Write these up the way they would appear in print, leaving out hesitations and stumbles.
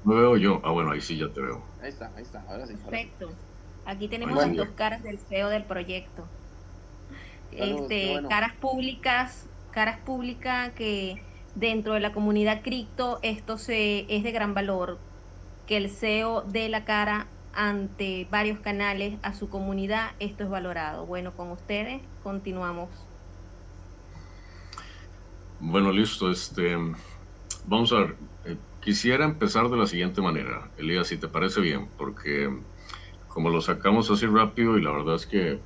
¿Me veo yo? Ah, bueno, ahí sí ya te veo. Ahí está, ahora sí, ahora sí. Perfecto. Aquí Ahí tenemos sí las Bueno, ya. dos caras del CEO del proyecto. saludos, qué bueno. Caras públicas que dentro de la comunidad cripto es de gran valor que el CEO dé la cara ante varios canales a su comunidad, esto es valorado. Bueno, con ustedes continuamos. Bueno, listo. Vamos a ver. Quisiera empezar de la siguiente manera, Elías, si te parece bien, porque como lo sacamos así rápido y la verdad es que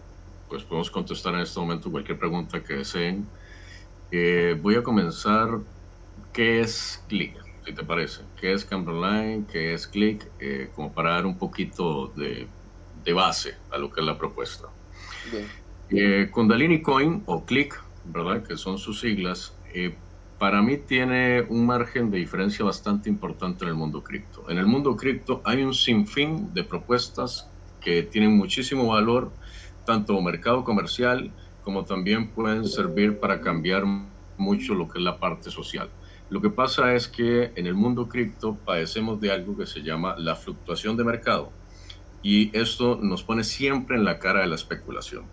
pues podemos contestar en este momento cualquier pregunta que deseen. Voy a comenzar. ¿Qué es Click? Si te parece. ¿Qué es Cambridge Online? ¿Qué es Click? Como para dar un poquito de base a lo que es la propuesta. Bien, Kundalini Coin o Click, ¿verdad? Que son sus siglas. Para mí tiene un margen de diferencia bastante importante en el mundo cripto. En el mundo cripto hay un sinfín de propuestas que tienen muchísimo valor, tanto mercado comercial como también pueden servir para cambiar mucho lo que es la parte social. Lo que pasa es que en el mundo cripto padecemos de algo que se llama la fluctuación de mercado y esto nos pone siempre en la cara de la especulación.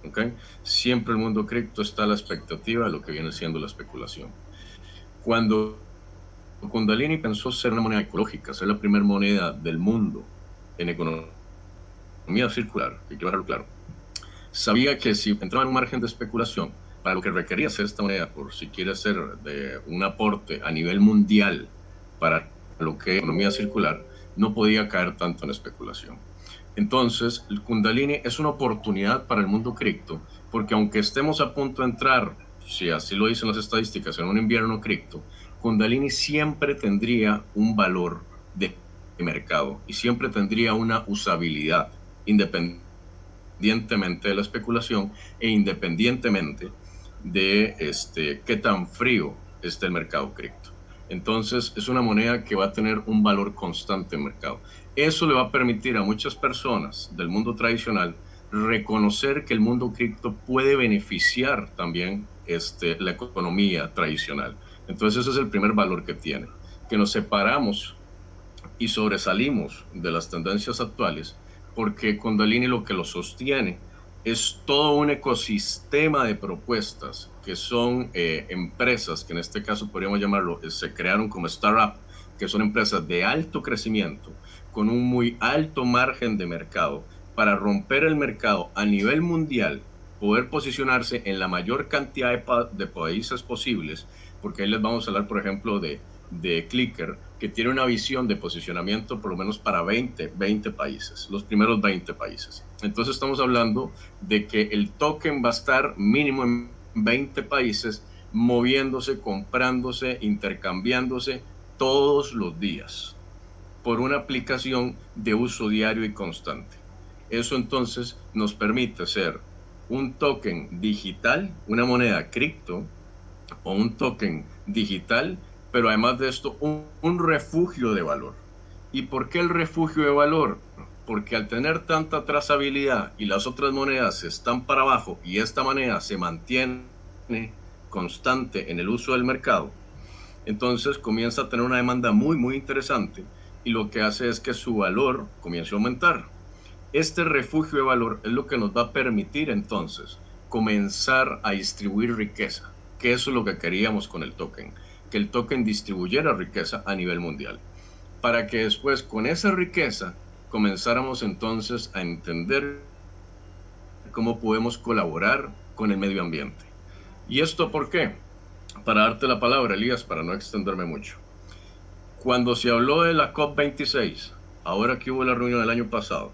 ¿Okay? Siempre el mundo cripto está a la expectativa de lo que viene siendo la especulación. Cuando Kundalini pensó ser una moneda ecológica, ser la primera moneda del mundo en economía circular, y quiero dejarlo claro, sabía que si entraba en un margen de especulación, para lo que requería hacer esta moneda, por si quiere ser de un aporte a nivel mundial para lo que es economía circular, no podía caer tanto en especulación. Entonces, el Kundalini es una oportunidad para el mundo cripto, porque aunque estemos a punto de entrar, si así lo dicen las estadísticas, en un invierno cripto, Kundalini siempre tendría un valor de mercado y siempre tendría una usabilidad independientemente de la especulación e independientemente de qué tan frío esté el mercado cripto. Entonces, es una moneda que va a tener un valor constante en el mercado. Eso le va a permitir a muchas personas del mundo tradicional reconocer que el mundo cripto puede beneficiar también la economía tradicional. Entonces, ese es el primer valor que tiene, que nos separamos y sobresalimos de las tendencias actuales porque Kundalini lo que lo sostiene es todo un ecosistema de propuestas que son empresas que en este caso podríamos llamarlo, se crearon como startup, que son empresas de alto crecimiento con un muy alto margen de mercado para romper el mercado a nivel mundial, poder posicionarse en la mayor cantidad de países posibles, porque ahí les vamos a hablar, por ejemplo, de Clicker, que tiene una visión de posicionamiento por lo menos para 20 países, los primeros 20 países. Entonces estamos hablando de que el token va a estar mínimo en 20 países, moviéndose, comprándose, intercambiándose todos los días por una aplicación de uso diario y constante. Eso entonces nos permite ser un token digital, una moneda cripto, o un token digital, pero además de esto, un refugio de valor. ¿Y por qué el refugio de valor? Porque al tener tanta trazabilidad y las otras monedas están para abajo y esta moneda se mantiene constante en el uso del mercado, entonces comienza a tener una demanda muy, muy interesante y lo que hace es que su valor comience a aumentar. Este refugio de valor es lo que nos va a permitir entonces comenzar a distribuir riqueza, que eso es lo que queríamos con el token, que el token distribuyera riqueza a nivel mundial, para que después con esa riqueza comenzáramos entonces a entender cómo podemos colaborar con el medio ambiente. ¿Y esto por qué? Para darte la palabra, Elías, para no extenderme mucho. Cuando se habló de la COP26, ahora que hubo la reunión del año pasado,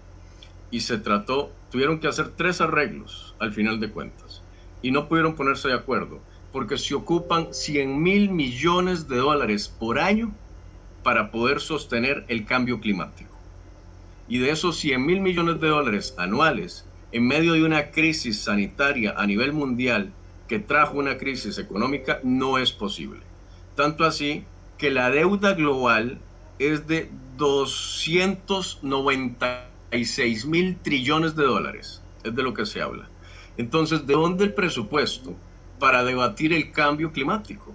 y se trató, tuvieron que hacer tres arreglos al final de cuentas y no pudieron ponerse de acuerdo porque se ocupan 100.000 millones de dólares por año para poder sostener el cambio climático. Y de esos 100.000 millones de dólares anuales, en medio de una crisis sanitaria a nivel mundial que trajo una crisis económica, no es posible. Tanto así que la deuda global es de 296.000 trillones de dólares. Es de lo que se habla. Entonces, ¿de dónde el presupuesto para debatir el cambio climático?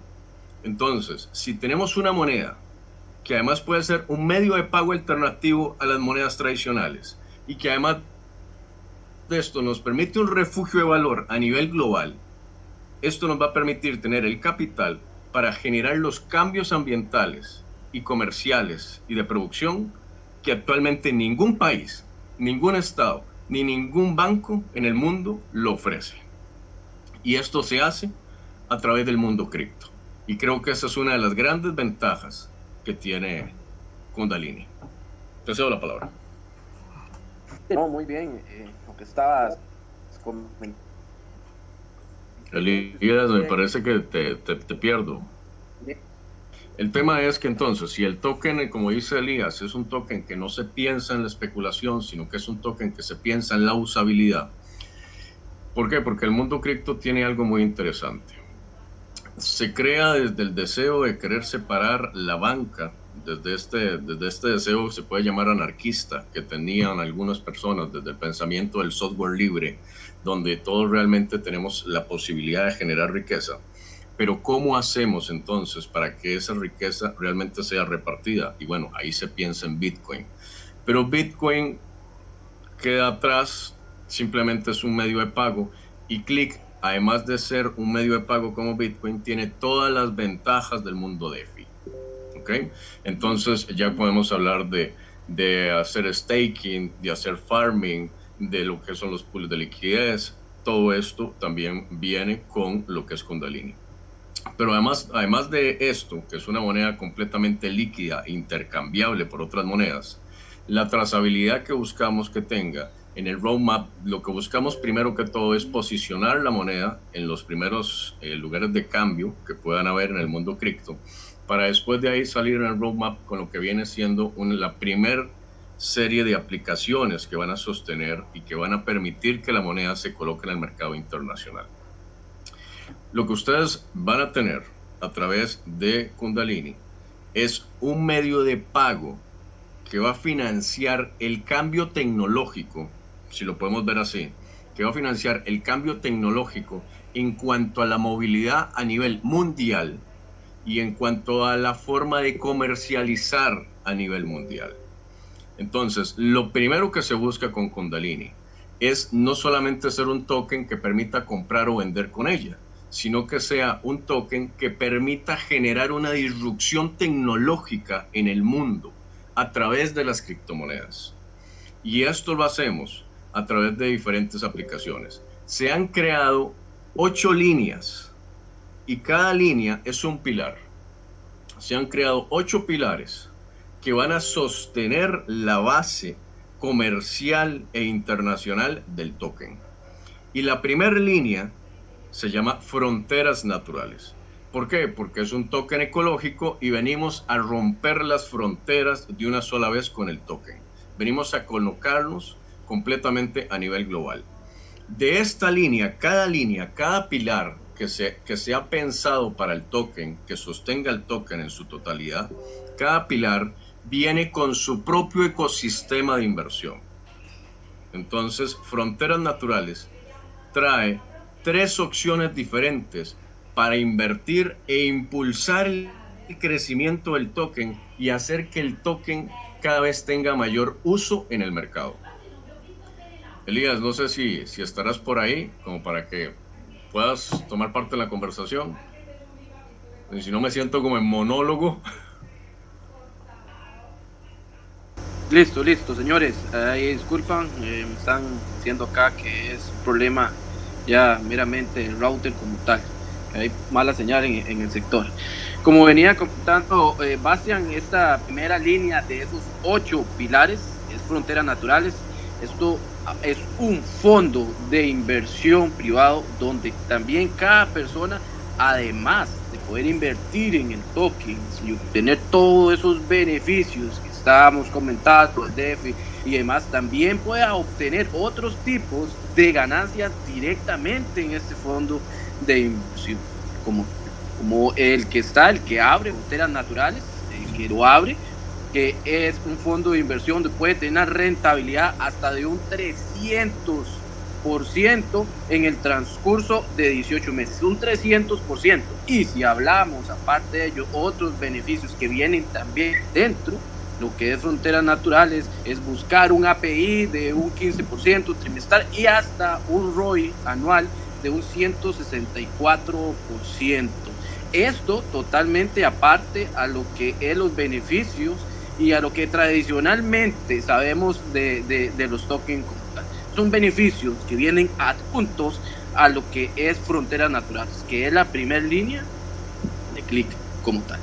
Entonces, si tenemos una moneda que además puede ser un medio de pago alternativo a las monedas tradicionales y que además de esto nos permite un refugio de valor a nivel global, esto nos va a permitir tener el capital para generar los cambios ambientales y comerciales y de producción que actualmente ningún país, ningún estado, ni ningún banco en el mundo lo ofrece. Y esto se hace a través del mundo cripto. Y creo que esa es una de las grandes ventajas que tiene Kundalini. Te cedo la palabra. No, muy bien. Lo que estabas comentando. Elías, me parece que te pierdo. El tema es que entonces, si el token, como dice Elías, es un token que no se piensa en la especulación, sino que es un token que se piensa en la usabilidad. ¿Por qué? Porque el mundo cripto tiene algo muy interesante. Se crea desde el deseo de querer separar la banca, desde este deseo que se puede llamar anarquista, que tenían algunas personas desde el pensamiento del software libre, donde todos realmente tenemos la posibilidad de generar riqueza. Pero ¿cómo hacemos entonces para que esa riqueza realmente sea repartida? Y bueno, ahí se piensa en Bitcoin. Pero Bitcoin queda atrás, simplemente es un medio de pago, y Click, además de ser un medio de pago como Bitcoin, tiene todas las ventajas del mundo DeFi. ¿Okay? Entonces ya podemos hablar de hacer staking, de hacer farming, de lo que son los pools de liquidez. Todo esto también viene con lo que es Kundalini. Pero además de esto, que es una moneda completamente líquida e intercambiable por otras monedas, la trazabilidad que buscamos que tenga en el roadmap, lo que buscamos primero que todo es posicionar la moneda en los primeros lugares de cambio que puedan haber en el mundo cripto, para después de ahí salir en el roadmap con lo que viene siendo la primera serie de aplicaciones que van a sostener y que van a permitir que la moneda se coloque en el mercado internacional. Lo que ustedes van a tener a través de Kundalini es un medio de pago que va a financiar el cambio tecnológico, si lo podemos ver así, que va a financiar el cambio tecnológico en cuanto a la movilidad a nivel mundial y en cuanto a la forma de comercializar a nivel mundial. Entonces, lo primero que se busca con Kundalini es no solamente ser un token que permita comprar o vender con ella, sino que sea un token que permita generar una disrupción tecnológica en el mundo a través de las criptomonedas. Y esto lo hacemos a través de diferentes aplicaciones. Se han creado 8 líneas y cada línea es un pilar. Se han creado 8 pilares que van a sostener la base comercial e internacional del token. Y la primera línea se llama Fronteras Naturales. ¿Por qué? Porque es un token ecológico y venimos a romper las fronteras de una sola vez con el token. Venimos a colocarnos completamente a nivel global. De esta línea, cada pilar que se ha pensado para el token, que sostenga el token en su totalidad, cada pilar viene con su propio ecosistema de inversión. Entonces, Fronteras Naturales trae 3 opciones diferentes para invertir e impulsar el crecimiento del token y hacer que el token cada vez tenga mayor uso en el mercado. Elías, no sé si estarás por ahí como para que puedas tomar parte en la conversación. Y si no, me siento como en monólogo. Listo, señores. Disculpan, me están diciendo acá que es un problema ya meramente el router como tal. Hay mala señal en el sector. Como venía comentando Bastian, esta primera línea de esos 8 pilares es Fronteras Naturales. Esto es un fondo de inversión privado donde también cada persona, además de poder invertir en el token y obtener todos esos beneficios que estábamos comentando, el DeFi y demás, también pueda obtener otros tipos de ganancias directamente en este fondo de inversión, como el que abre Fronteras Naturales, el que lo abre, que es un fondo de inversión donde puede tener una rentabilidad hasta de un 300% 300% en el transcurso de 18 meses, un 300%. Y si hablamos, aparte de ello, otros beneficios que vienen también dentro, lo que es Fronteras Naturales es buscar un API de un 15% trimestral y hasta un ROI anual de un 164%. Esto totalmente aparte a lo que es los beneficios y a lo que tradicionalmente sabemos de los tokens como tal. Son beneficios que vienen adjuntos a lo que es Fronteras Naturales, que es la primera línea de Click como tal.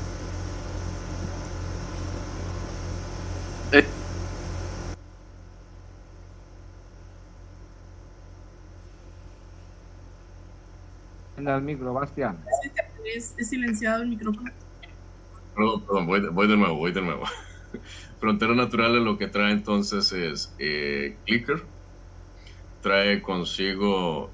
En el micro, Bastián. Es silenciado el micrófono. Perdón, voy de nuevo. Fronteras Naturales lo que trae entonces es Clicker, trae consigo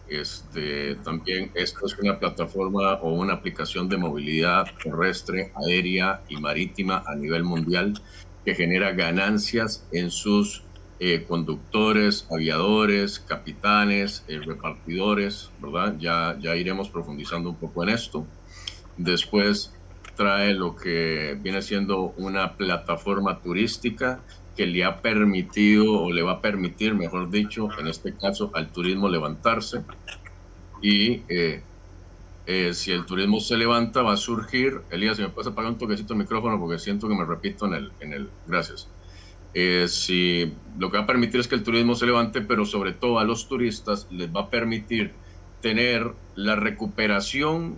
también, esto es una plataforma o una aplicación de movilidad terrestre, aérea y marítima a nivel mundial que genera ganancias en sus conductores, aviadores, capitanes, repartidores, ¿verdad? Ya iremos profundizando un poco en esto. Después trae lo que viene siendo una plataforma turística que le ha permitido, o le va a permitir, mejor dicho, en este caso, al turismo levantarse. Y si el turismo se levanta, va a surgir. Elías, si me puedes apagar un toquecito el micrófono porque siento que me repito en el gracias. Si lo que va a permitir es que el turismo se levante, pero sobre todo a los turistas les va a permitir tener la recuperación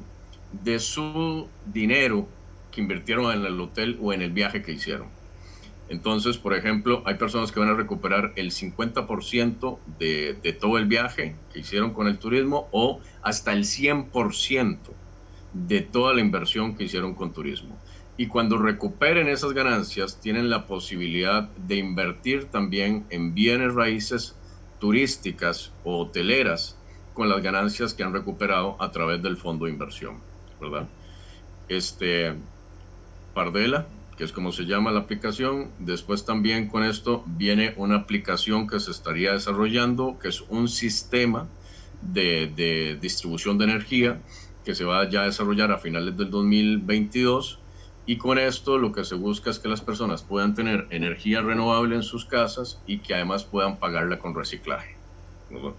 de su dinero que invirtieron en el hotel o en el viaje que hicieron. Entonces, por ejemplo, hay personas que van a recuperar el 50% de todo el viaje que hicieron con el turismo o hasta el 100% de toda la inversión que hicieron con turismo. Y cuando recuperen esas ganancias, tienen la posibilidad de invertir también en bienes raíces turísticas o hoteleras con las ganancias que han recuperado a través del fondo de inversión, ¿verdad? Pardela, que es como se llama la aplicación. Después también con esto viene una aplicación que se estaría desarrollando, que es un sistema de distribución de energía que se va ya a desarrollar a finales del 2022. Y con esto lo que se busca es que las personas puedan tener energía renovable en sus casas y que además puedan pagarla con reciclaje, ¿no?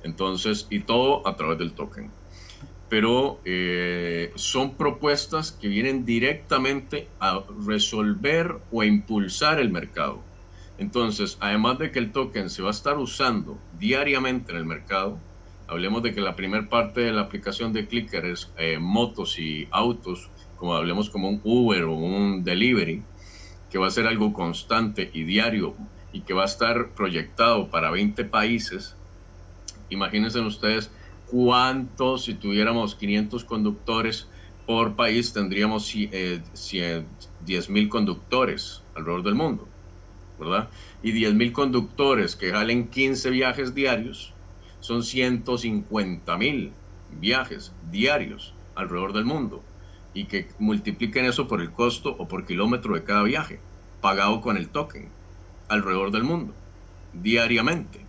Entonces, y todo a través del token. Pero son propuestas que vienen directamente a resolver o a impulsar el mercado. Entonces, además de que el token se va a estar usando diariamente en el mercado, hablemos de que la primera parte de la aplicación de Clicker es motos y autos, como hablemos como un Uber o un delivery, que va a ser algo constante y diario y que va a estar proyectado para 20 países. Imagínense ustedes cuántos, si tuviéramos 500 conductores por país, tendríamos 10,000 conductores alrededor del mundo, ¿verdad? Y 10,000 conductores que jalen 15 viajes diarios, son 150,000 viajes diarios alrededor del mundo. Y que multipliquen eso por el costo o por kilómetro de cada viaje, pagado con el token, alrededor del mundo, diariamente.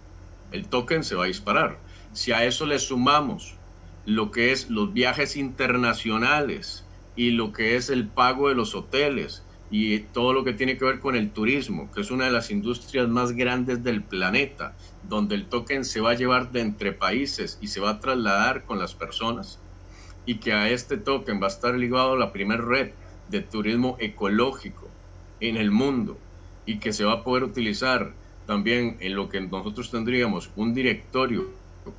El token se va a disparar. Si a eso le sumamos lo que es los viajes internacionales y lo que es el pago de los hoteles y todo lo que tiene que ver con el turismo, que es una de las industrias más grandes del planeta, donde el token se va a llevar de entre países y se va a trasladar con las personas, y que a este token va a estar ligado a la primera red de turismo ecológico en el mundo y que se va a poder utilizar también en lo que nosotros tendríamos un directorio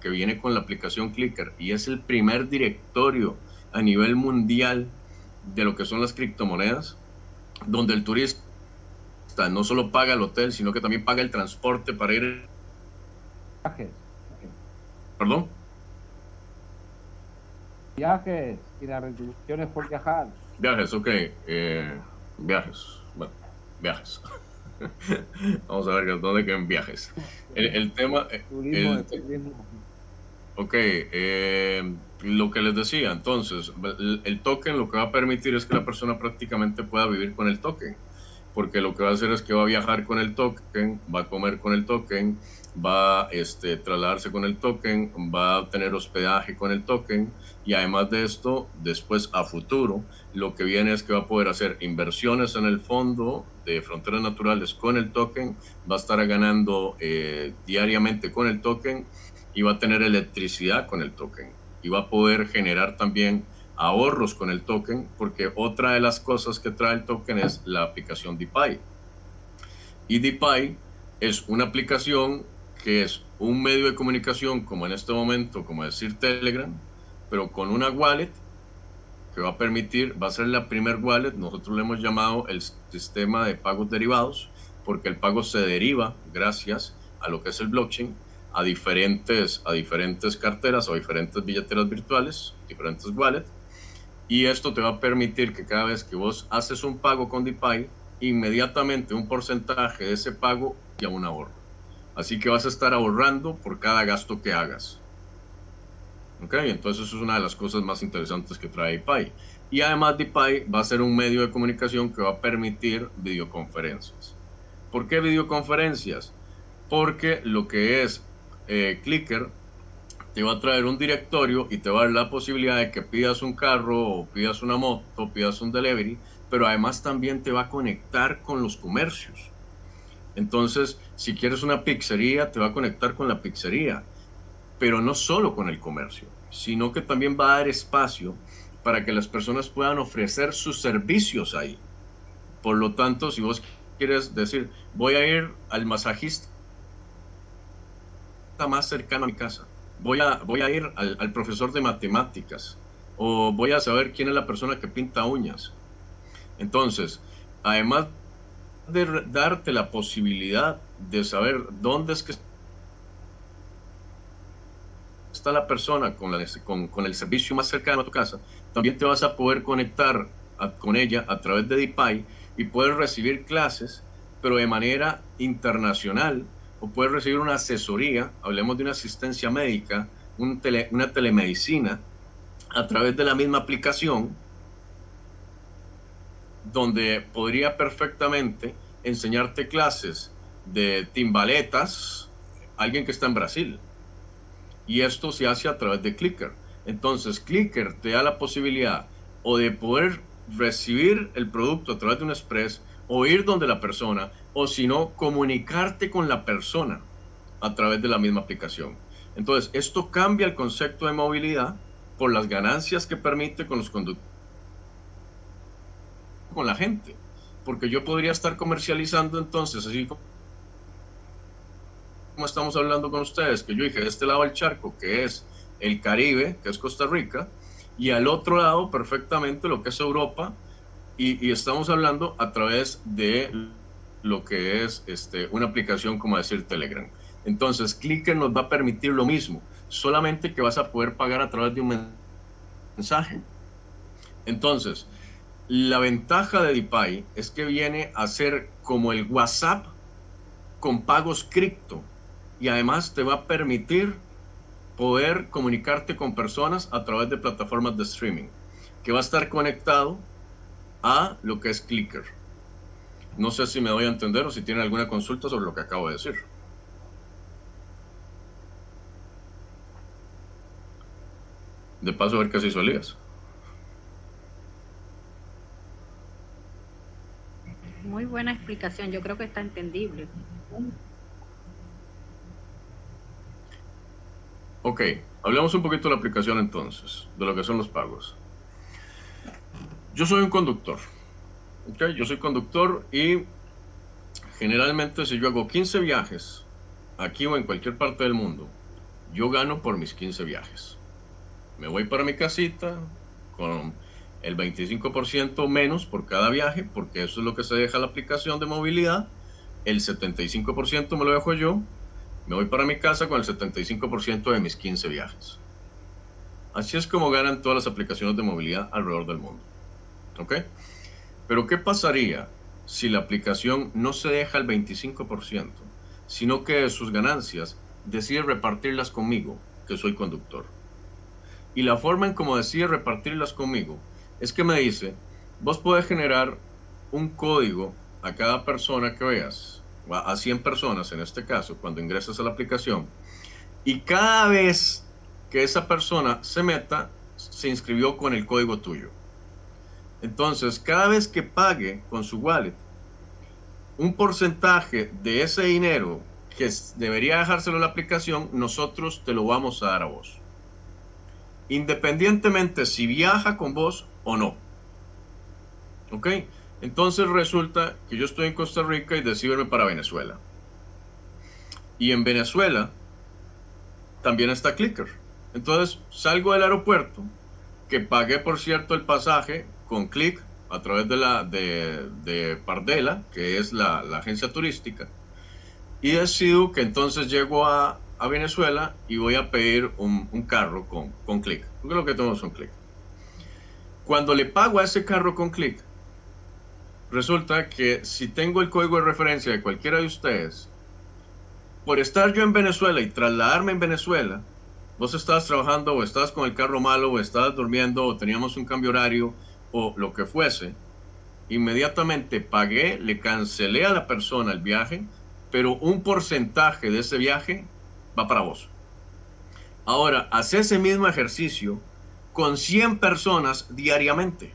que viene con la aplicación Clicker y es el primer directorio a nivel mundial de lo que son las criptomonedas, donde el turista no solo paga el hotel, sino que también paga el transporte para ir. ¿Perdón? Viajes y las retribuciones por viajar. Viajes, ok. Viajes. Bueno, viajes. Vamos a ver dónde quedan viajes. El tema. Turismo. Ok. Lo que les decía, entonces, el token lo que va a permitir es que la persona prácticamente pueda vivir con el token. Porque lo que va a hacer es que va a viajar con el token, va a comer con el token, va a trasladarse con el token, va a obtener hospedaje con el token, y además de esto, después a futuro, lo que viene es que va a poder hacer inversiones en el fondo de Fronteras Naturales con el token, va a estar ganando diariamente con el token y va a tener electricidad con el token y va a poder generar también ahorros con el token, porque otra de las cosas que trae el token es la aplicación DePi. Y DePi es una aplicación que es un medio de comunicación, como en este momento, como decir Telegram, pero con una wallet que va a permitir, va a ser la primer wallet, nosotros le hemos llamado el sistema de pagos derivados, porque el pago se deriva gracias a lo que es el blockchain, a diferentes carteras o diferentes billeteras virtuales, diferentes wallets, y esto te va a permitir que cada vez que vos haces un pago con DePi, inmediatamente un porcentaje de ese pago y a un ahorro. Así que vas a estar ahorrando por cada gasto que hagas. ¿Ok? Entonces eso es una de las cosas más interesantes que trae DePi. Y además DePi va a ser un medio de comunicación que va a permitir videoconferencias. ¿Por qué videoconferencias? Porque lo que es Clicker te va a traer un directorio y te va a dar la posibilidad de que pidas un carro o pidas una moto o pidas un delivery, pero además también te va a conectar con los comercios. Entonces, si quieres una pizzería, te va a conectar con la pizzería, pero no solo con el comercio, sino que también va a dar espacio para que las personas puedan ofrecer sus servicios ahí. Por lo tanto, si vos quieres decir, voy a ir al masajista más cercano a mi casa, voy a ir al profesor de matemáticas, o voy a saber quién es la persona que pinta uñas. Entonces, además de darte la posibilidad de saber dónde es que está la persona con el servicio más cercano a tu casa, también te vas a poder conectar con ella a través de DePi y puedes recibir clases, pero de manera internacional, o puedes recibir una asesoría, hablemos de una asistencia médica, una telemedicina, a través de la misma aplicación, donde podría perfectamente enseñarte clases de timbaletas alguien que está en Brasil. Y esto se hace a través de Clicker. Entonces, Clicker te da la posibilidad o de poder recibir el producto a través de un express, o ir donde la persona, o si no, comunicarte con la persona a través de la misma aplicación. Entonces, esto cambia el concepto de movilidad por las ganancias que permite con los conductores, con la gente, porque yo podría estar comercializando entonces, así como estamos hablando con ustedes, que yo dije, de este lado del charco, que es el Caribe, que es Costa Rica, y al otro lado perfectamente lo que es Europa, y estamos hablando a través de lo que es una aplicación como decir Telegram. Entonces, Clicker nos va a permitir lo mismo, solamente que vas a poder pagar a través de un mensaje. Entonces, la ventaja de DePi es que viene a ser como el WhatsApp con pagos cripto, y además te va a permitir poder comunicarte con personas a través de plataformas de streaming, que va a estar conectado a lo que es Clicker. No sé si me doy a entender o si tienen alguna consulta sobre lo que acabo de decir. De paso, a ver qué se hizo Elías. Muy buena explicación, yo creo que está entendible. Ok, hablemos un poquito de la aplicación entonces, de lo que son los pagos. Yo soy un conductor, ¿ok? Yo soy conductor y generalmente si yo hago 15 viajes, aquí o en cualquier parte del mundo, yo gano por mis 15 viajes. Me voy para mi casita con el 25% menos por cada viaje, porque eso es lo que se deja la aplicación de movilidad. El 75% me lo dejo yo. Me voy para mi casa con el 75% de mis 15 viajes. Así es como ganan todas las aplicaciones de movilidad alrededor del mundo. ¿Ok? Pero ¿qué pasaría si la aplicación no se deja el 25%, sino que de sus ganancias decide repartirlas conmigo, que soy conductor? Y la forma en cómo decide repartirlas conmigo es que me dice, vos podés generar un código a cada persona que veas, a 100 personas en este caso, cuando ingresas a la aplicación, y cada vez que esa persona se meta, se inscribió con el código tuyo. Entonces, cada vez que pague con su wallet, un porcentaje de ese dinero que debería dejárselo a la aplicación, nosotros te lo vamos a dar a vos, independientemente si viaja con vos o no. ¿Ok? Entonces resulta que yo estoy en Costa Rica y decido irme para Venezuela. Y en Venezuela también está Clicker. Entonces salgo del aeropuerto, que pagué por cierto el pasaje con Click a través de Pardela, que es la agencia turística, y decido que entonces llego a Venezuela y voy a pedir un carro con Click, porque lo que tenemos son Click. Cuando le pago a ese carro con Click, resulta que si tengo el código de referencia de cualquiera de ustedes, por estar yo en Venezuela y trasladarme en Venezuela, vos estabas trabajando o estabas con el carro malo o estabas durmiendo o teníamos un cambio horario o lo que fuese, inmediatamente pagué, le cancelé a la persona el viaje, pero un porcentaje de ese viaje va para vos. Ahora, haz ese mismo ejercicio con 100 personas diariamente.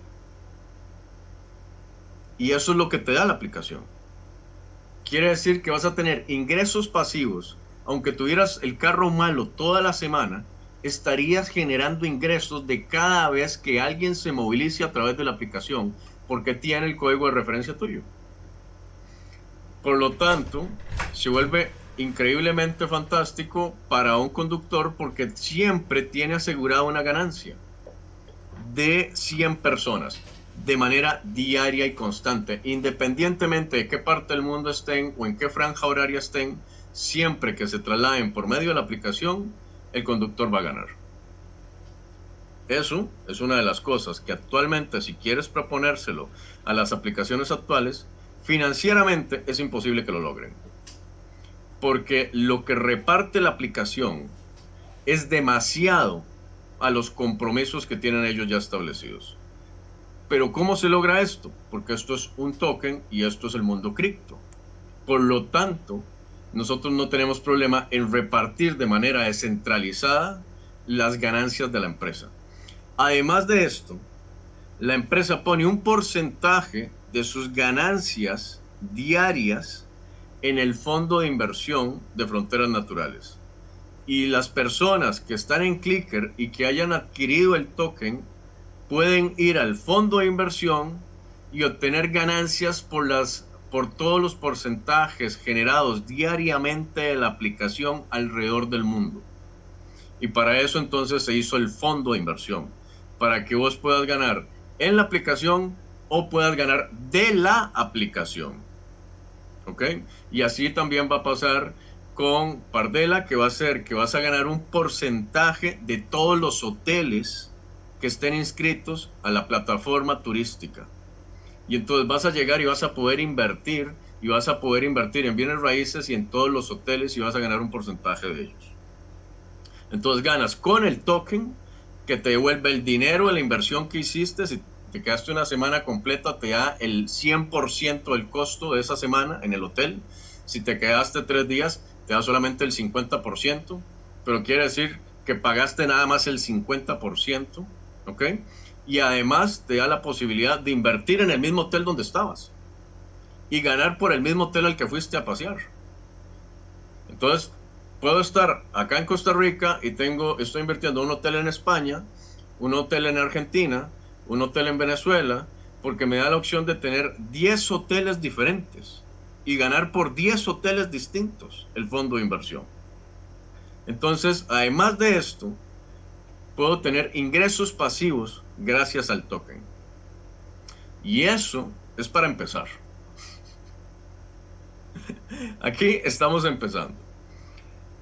Y eso es lo que te da la aplicación. Quiere decir que vas a tener ingresos pasivos. Aunque tuvieras el carro malo toda la semana, estarías generando ingresos de cada vez que alguien se movilice a través de la aplicación, porque tiene el código de referencia tuyo. Por lo tanto, se vuelve increíblemente fantástico para un conductor, porque siempre tiene asegurada una ganancia de 100 personas de manera diaria y constante, independientemente de qué parte del mundo estén o en qué franja horaria estén. Siempre que se trasladen por medio de la aplicación, el conductor va a ganar. Eso es una de las cosas que actualmente, si quieres proponérselo a las aplicaciones actuales, financieramente es imposible que lo logren. Porque lo que reparte la aplicación es demasiado a los compromisos que tienen ellos ya establecidos. Pero ¿cómo se logra esto? Porque esto es un token y esto es el mundo cripto. Por lo tanto, nosotros no tenemos problema en repartir de manera descentralizada las ganancias de la empresa. Además de esto, la empresa pone un porcentaje de sus ganancias diarias en el fondo de inversión de Fronteras Naturales. Y las personas que están en Clicker y que hayan adquirido el token pueden ir al fondo de inversión y obtener ganancias por todos los porcentajes generados diariamente de la aplicación alrededor del mundo. Y para eso entonces se hizo el fondo de inversión, para que vos puedas ganar en la aplicación o puedas ganar de la aplicación. ¿Ok? Y así también va a pasar con Pardela, que va a ser que vas a ganar un porcentaje de todos los hoteles que estén inscritos a la plataforma turística. Y entonces vas a llegar y vas a poder invertir, en bienes raíces y en todos los hoteles, y vas a ganar un porcentaje de ellos. Entonces ganas con el token, que te devuelve el dinero de la inversión que hiciste. Si te quedaste una semana completa, te da el 100% del costo de esa semana en el hotel. Si te quedaste 3 días, te da solamente el 50%, pero quiere decir que pagaste nada más el 50%, ¿ok? Y además te da la posibilidad de invertir en el mismo hotel donde estabas y ganar por el mismo hotel al que fuiste a pasear. Entonces, puedo estar acá en Costa Rica y estoy invirtiendo en un hotel en España, un hotel en Argentina, un hotel en Venezuela, porque me da la opción de tener 10 hoteles diferentes y ganar por 10 hoteles distintos el fondo de inversión. Entonces, además de esto, puedo tener ingresos pasivos gracias al token. Y eso es para empezar. Aquí estamos empezando.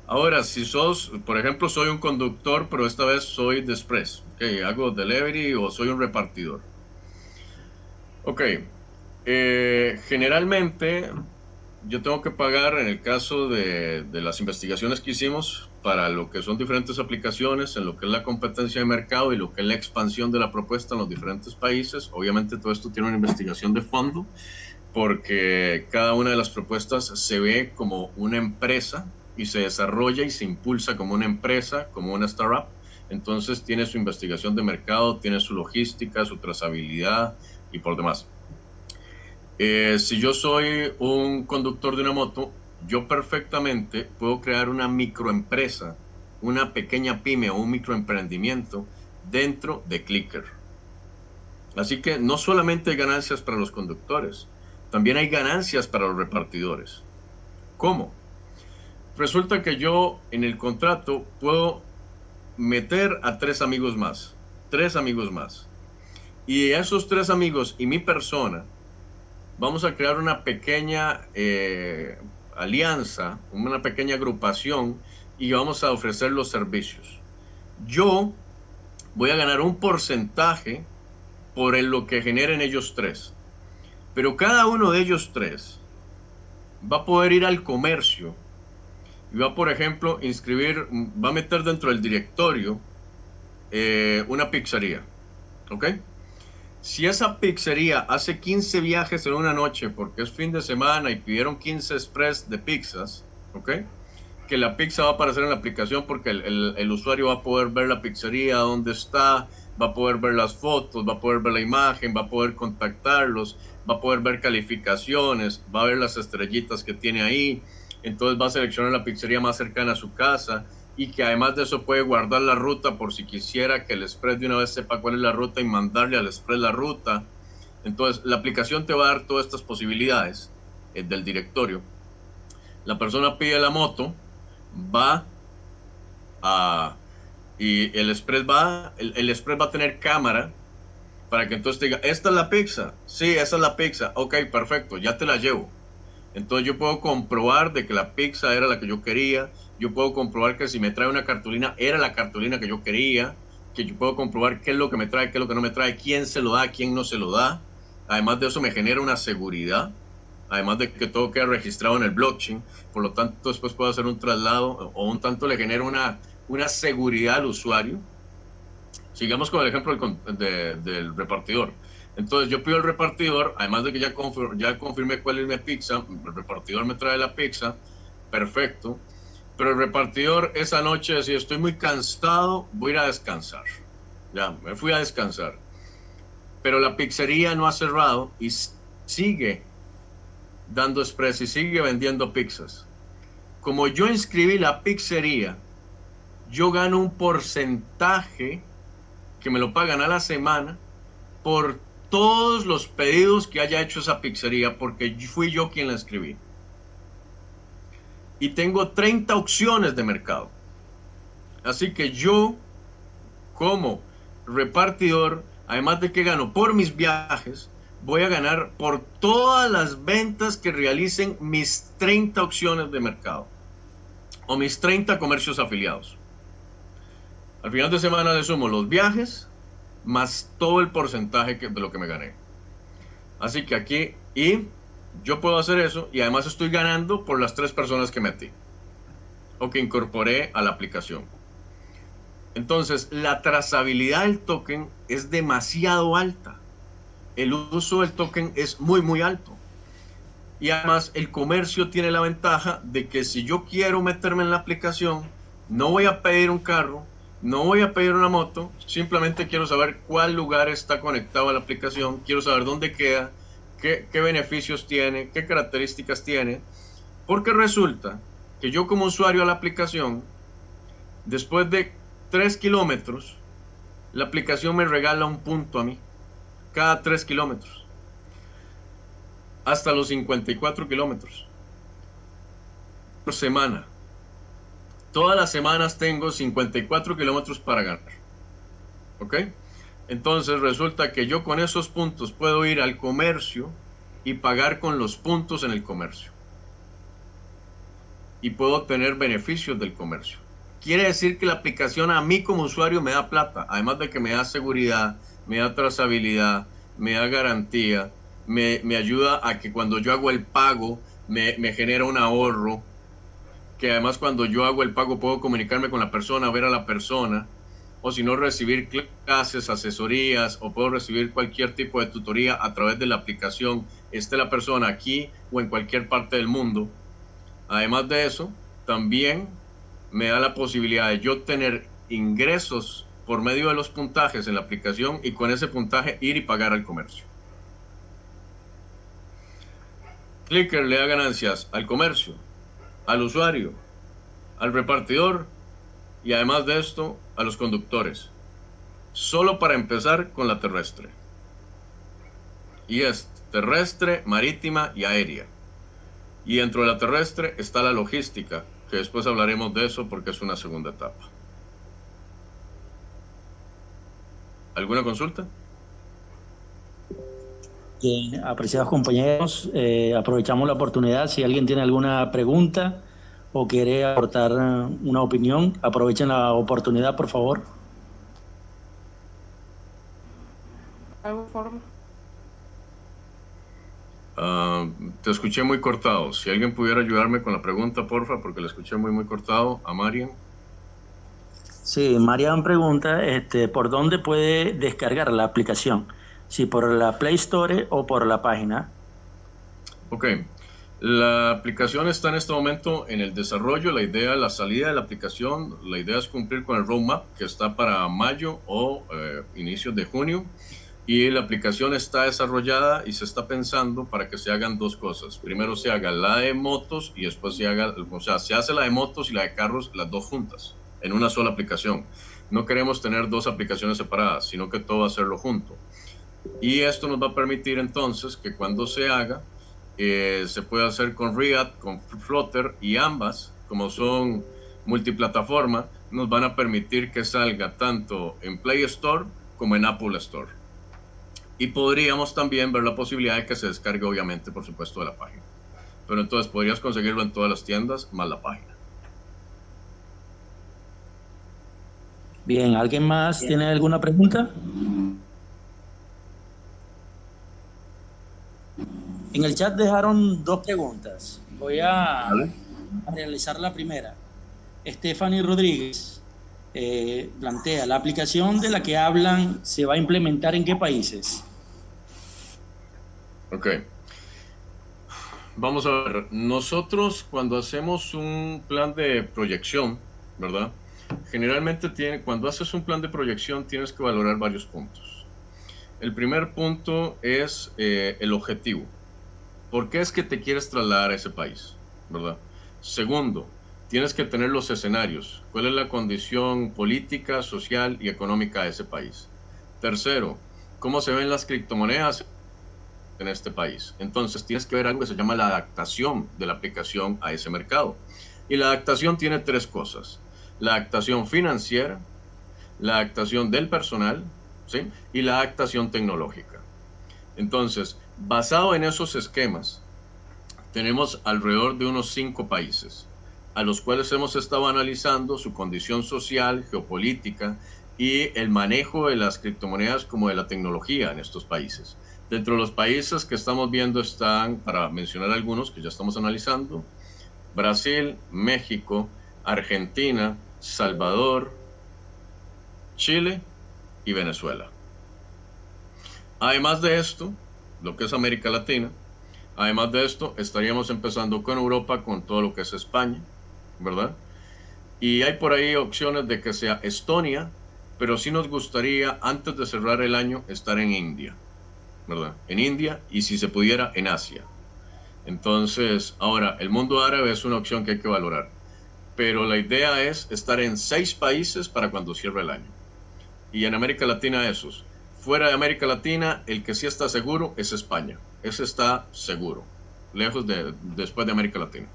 Ahora, si sos, por ejemplo, soy un conductor, pero esta vez soy de Express, okay, hago delivery o soy un repartidor. Ok, generalmente yo tengo que pagar, en el caso de las investigaciones que hicimos para lo que son diferentes aplicaciones, en lo que es la competencia de mercado y lo que es la expansión de la propuesta en los diferentes países. Obviamente todo esto tiene una investigación de fondo porque cada una de las propuestas se ve como una empresa y se desarrolla y se impulsa como una empresa, como una startup. Entonces tiene su investigación de mercado, tiene su logística, su trazabilidad y por demás. Si yo soy un conductor de una moto, yo perfectamente puedo crear una microempresa, una pequeña pyme o un microemprendimiento dentro de Clicker. Así que no solamente hay ganancias para los conductores, también hay ganancias para los repartidores. ¿Cómo? Resulta que yo en el contrato puedo meter a 3 amigos más. Y esos 3 amigos y mi persona vamos a crear una pequeña alianza, una pequeña agrupación y vamos a ofrecer los servicios. Yo voy a ganar un porcentaje por lo que generen ellos 3. Pero cada uno de ellos 3 va a poder ir al comercio y va, por ejemplo, va a meter dentro del directorio una pizzería. ¿Ok? Si esa pizzería hace 15 viajes en una noche porque es fin de semana y pidieron 15 express de pizzas, ¿ok? Que la pizza va a aparecer en la aplicación porque el usuario va a poder ver la pizzería, dónde está, va a poder ver las fotos, va a poder ver la imagen, va a poder contactarlos, va a poder ver calificaciones, va a ver las estrellitas que tiene ahí, entonces va a seleccionar la pizzería más cercana a su casa y que además de eso puede guardar la ruta por si quisiera que el express de una vez sepa cuál es la ruta y mandarle al express la ruta. Entonces la aplicación te va a dar todas estas posibilidades del directorio. La persona pide la moto, va y el express va a tener cámara para que entonces te diga, ¿esta es la pizza? Sí, esa es la pizza. Ok, perfecto, ya te la llevo. Entonces yo puedo comprobar de que la pizza era la que yo quería. Yo puedo comprobar que si me trae una cartulina, era la cartulina que yo quería. Que yo puedo comprobar qué es lo que me trae, qué es lo que no me trae, quién se lo da, quién no se lo da. Además de eso me genera una seguridad. Además de que todo queda registrado en el blockchain. Por lo tanto, después puedo hacer un traslado o un tanto le genera una seguridad al usuario. Sigamos con el ejemplo del repartidor. Entonces yo pido al repartidor, además de que ya confirmé cuál es mi pizza, el repartidor me trae la pizza, perfecto. Pero el repartidor esa noche decía, estoy muy cansado, voy a ir a descansar. Ya, me fui a descansar. Pero la pizzería no ha cerrado y sigue dando express y sigue vendiendo pizzas. Como yo inscribí la pizzería, yo gano un porcentaje que me lo pagan a la semana por todos los pedidos que haya hecho esa pizzería, porque fui yo quien la escribí. Y tengo 30 opciones de mercado. Así que yo, como repartidor, además de que gano por mis viajes, voy a ganar por todas las ventas que realicen mis 30 opciones de mercado o mis 30 comercios afiliados. Al final de semana le sumo los viajes más todo el porcentaje de lo que me gané. Así que aquí, y yo puedo hacer eso y además estoy ganando por las 3 personas que metí o que incorporé a la aplicación. Entonces, la trazabilidad del token es demasiado alta. El uso del token es muy, muy alto. Y además, el comercio tiene la ventaja de que si yo quiero meterme en la aplicación, no voy a pedir un carro, no voy a pedir una moto, simplemente quiero saber cuál lugar está conectado a la aplicación, quiero saber dónde queda, qué beneficios tiene, qué características tiene, porque resulta que yo como usuario de la aplicación, después de 3 kilómetros, la aplicación me regala un punto a mí, cada 3 kilómetros, hasta los 54 kilómetros por semana. Todas las semanas tengo 54 kilómetros para ganar. ¿Ok? Entonces resulta que yo con esos puntos puedo ir al comercio y pagar con los puntos en el comercio. Y puedo tener beneficios del comercio. Quiere decir que la aplicación a mí como usuario me da plata. Además de que me da seguridad, me da trazabilidad, me da garantía, me ayuda a que cuando yo hago el pago me genera un ahorro. Que además cuando yo hago el pago puedo comunicarme con la persona, ver a la persona o si no recibir clases, asesorías, o puedo recibir cualquier tipo de tutoría a través de la aplicación, esté la persona aquí o en cualquier parte del mundo. Además de eso, también me da la posibilidad de yo tener ingresos por medio de los puntajes en la aplicación y con ese puntaje ir y pagar al comercio. Clicker le da ganancias al comercio, al usuario, al repartidor y además de esto a los conductores. Solo para empezar con la terrestre. Y es terrestre, marítima y aérea. Y dentro de la terrestre está la logística, que después hablaremos de eso porque es una segunda etapa. ¿Alguna consulta? Bien, apreciados compañeros, aprovechamos la oportunidad. Si alguien tiene alguna pregunta o quiere aportar una opinión, aprovechen la oportunidad, por favor. Te escuché muy cortado. Si alguien pudiera ayudarme con la pregunta, porfa, porque la escuché muy cortado. A Marian. Sí, Marian pregunta, ¿por dónde puede descargar la aplicación? Si por la Play Store o por la página. Ok. La aplicación está en este momento en el desarrollo. La idea, la salida de la aplicación, la idea es cumplir con el roadmap que está para mayo o inicios de junio. Y la aplicación está desarrollada y se está pensando para que se hagan dos cosas. Primero se haga la de motos y después se haga, o sea, se hace la de motos y la de carros, las dos juntas, en una sola aplicación. No queremos tener dos aplicaciones separadas, sino que todo hacerlo junto. Y esto nos va a permitir entonces que cuando se haga, se puede hacer con React, con Flutter, y ambas, como son multiplataforma, nos van a permitir que salga tanto en Play Store como en Apple Store. Y podríamos también ver la posibilidad de que se descargue, obviamente, por supuesto, de la página. Pero entonces podrías conseguirlo en todas las tiendas, más la página. Bien, ¿alguien más tiene alguna pregunta? En el chat dejaron dos preguntas. Voy a realizar la primera. Stephanie Rodríguez plantea, ¿la aplicación de la que hablan se va a implementar en qué países? Ok. Vamos a ver. Nosotros cuando hacemos un plan de proyección, ¿verdad? Generalmente cuando haces un plan de proyección tienes que valorar varios puntos. El primer punto es el objetivo. ¿Por qué es que te quieres trasladar a ese país? ¿Verdad? Segundo, tienes que tener los escenarios. ¿Cuál es la condición política, social y económica de ese país? Tercero, ¿cómo se ven las criptomonedas en este país? Entonces tienes que ver algo que se llama la adaptación de la aplicación a ese mercado. Y la adaptación tiene tres cosas. La adaptación financiera, la adaptación del personal, ¿sí? Y la adaptación tecnológica. Entonces, basado en esos esquemas, tenemos alrededor de unos 5 países, a los cuales hemos estado analizando su condición social, geopolítica y el manejo de las criptomonedas como de la tecnología en estos países. Dentro de los países que estamos viendo están, para mencionar algunos que ya estamos analizando, Brasil, México, Argentina, Salvador, Chile y Venezuela. Además de esto, lo que es América Latina, además de esto, estaríamos empezando con Europa, con todo lo que es España, ¿verdad? Y hay por ahí opciones de que sea Estonia, pero sí nos gustaría, antes de cerrar el año, estar en India, ¿verdad? En India y si se pudiera, en Asia. Entonces, ahora, el mundo árabe es una opción que hay que valorar, pero la idea es estar en 6 países para cuando cierre el año. Y en América Latina esos. Fuera de América Latina, el que sí está seguro es España. Ese está seguro, lejos después de América Latina.